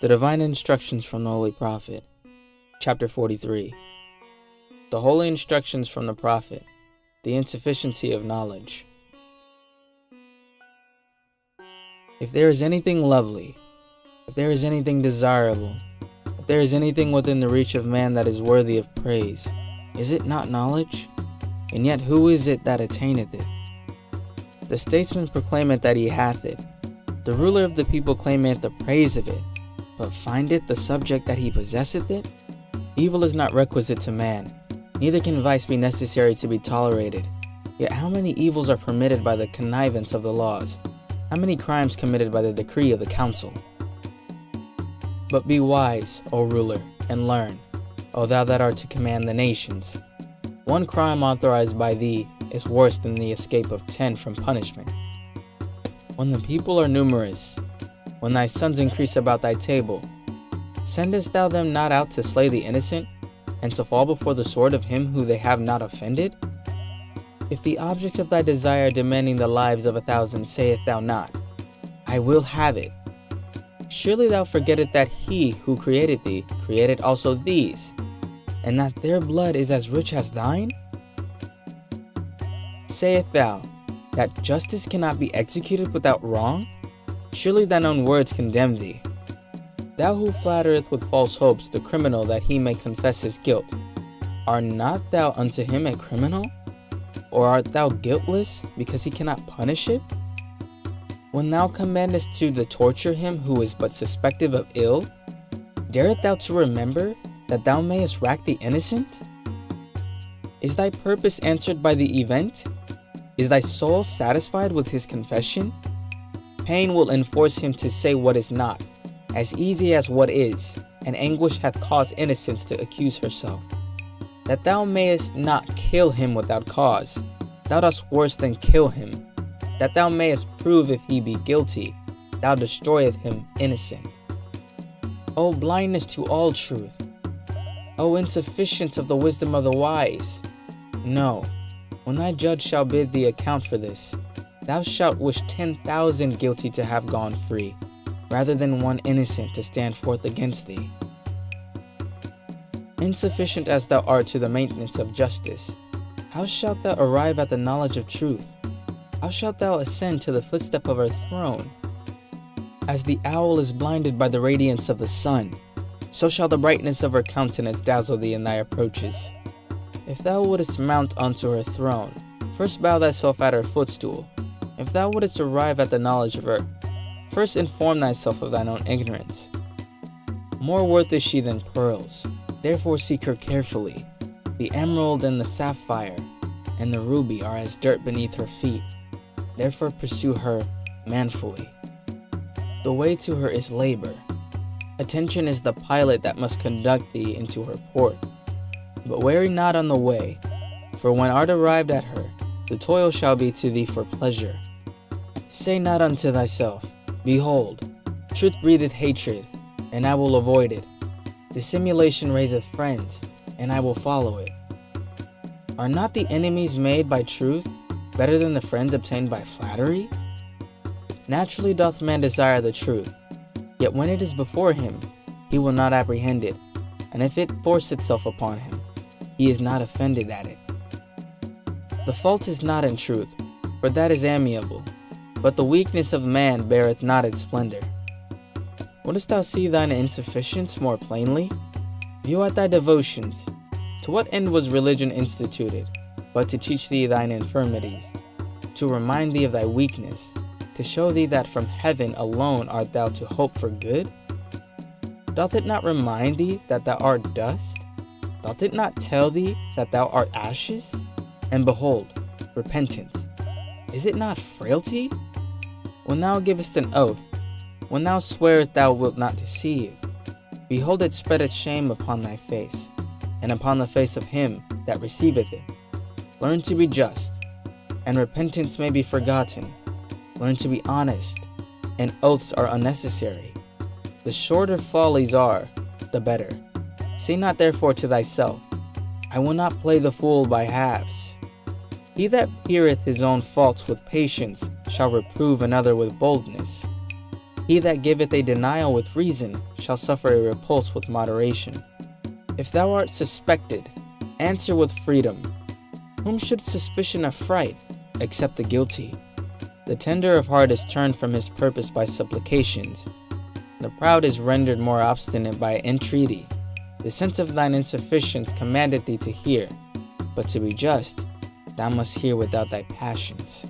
The Divine Instructions from the Holy Prophet, Chapter 43. The Holy Instructions from the Prophet, the Insufficiency of Knowledge. If there is anything lovely, if there is anything desirable, if there is anything within the reach of man that is worthy of praise, is it not knowledge? And yet who is it that attaineth it? The statesman proclaimeth that he hath it. The ruler of the people claimeth the praise of it. But findeth the subject that he possesseth it? Evil is not requisite to man, neither can vice be necessary to be tolerated. Yet how many evils are permitted by the connivance of the laws? How many crimes committed by the decree of the council? But be wise, O ruler, and learn, O thou that art to command the nations. One crime authorized by thee is worse than the escape of 10 from punishment. When the people are numerous, when thy sons increase about thy table, sendest thou them not out to slay the innocent, and to fall before the sword of him who they have not offended? If the object of thy desire demanding the lives of 1,000 saith thou not, I will have it, surely thou forgettest that he who created thee created also these, and that their blood is as rich as thine? Sayest thou that justice cannot be executed without wrong? Surely thine own words condemn thee. Thou who flattereth with false hopes the criminal that he may confess his guilt, art not thou unto him a criminal? Or art thou guiltless because he cannot punish it? When thou commandest to torture him who is but suspected of ill, darest thou to remember that thou mayest rack the innocent? Is thy purpose answered by the event? Is thy soul satisfied with his confession? Pain will enforce him to say what is not, as easy as what is, and anguish hath caused innocence to accuse herself. That thou mayest not kill him without cause, thou dost worse than kill him. That thou mayest prove if he be guilty, thou destroyeth him innocent. O blindness to all truth! O insufficience of the wisdom of the wise! No, when thy judge shall bid thee account for this, thou shalt wish 10,000 guilty to have gone free, rather than one innocent to stand forth against thee. Insufficient as thou art to the maintenance of justice, how shalt thou arrive at the knowledge of truth? How shalt thou ascend to the footstep of her throne? As the owl is blinded by the radiance of the sun, so shall the brightness of her countenance dazzle thee in thy approaches. If thou wouldest mount unto her throne, first bow thyself at her footstool. If thou wouldest arrive at the knowledge of her, first inform thyself of thine own ignorance. More worth is she than pearls, therefore seek her carefully. The emerald and the sapphire and the ruby are as dirt beneath her feet, therefore pursue her manfully. The way to her is labor. Attention is the pilot that must conduct thee into her port. But weary not on the way, for when art arrived at her, the toil shall be to thee for pleasure. Say not unto thyself, Behold, truth breatheth hatred, and I will avoid it. Dissimulation raiseth friends, and I will follow it. Are not the enemies made by truth better than the friends obtained by flattery? Naturally doth man desire the truth, yet when it is before him, he will not apprehend it, and if it force itself upon him, he is not offended at it. The fault is not in truth, for that is amiable, but the weakness of man beareth not its splendor. Wouldst thou see thine insufficience more plainly? View at thy devotions. To what end was religion instituted, but to teach thee thine infirmities, to remind thee of thy weakness, to show thee that from heaven alone art thou to hope for good? Doth it not remind thee that thou art dust? Doth it not tell thee that thou art ashes? And behold, repentance, is it not frailty? When thou givest an oath, when thou swearest thou wilt not deceive, behold it spreadeth shame upon thy face, and upon the face of him that receiveth it. Learn to be just, and repentance may be forgotten. Learn to be honest, and oaths are unnecessary. The shorter follies are, the better. Say not therefore to thyself, I will not play the fool by halves. He that heareth his own faults with patience shall reprove another with boldness. He that giveth a denial with reason shall suffer a repulse with moderation. If thou art suspected, answer with freedom. Whom should suspicion affright, except the guilty? The tender of heart is turned from his purpose by supplications. The proud is rendered more obstinate by entreaty. The sense of thine insufficience commandeth thee to hear, but to be just, thou must hear without thy passions.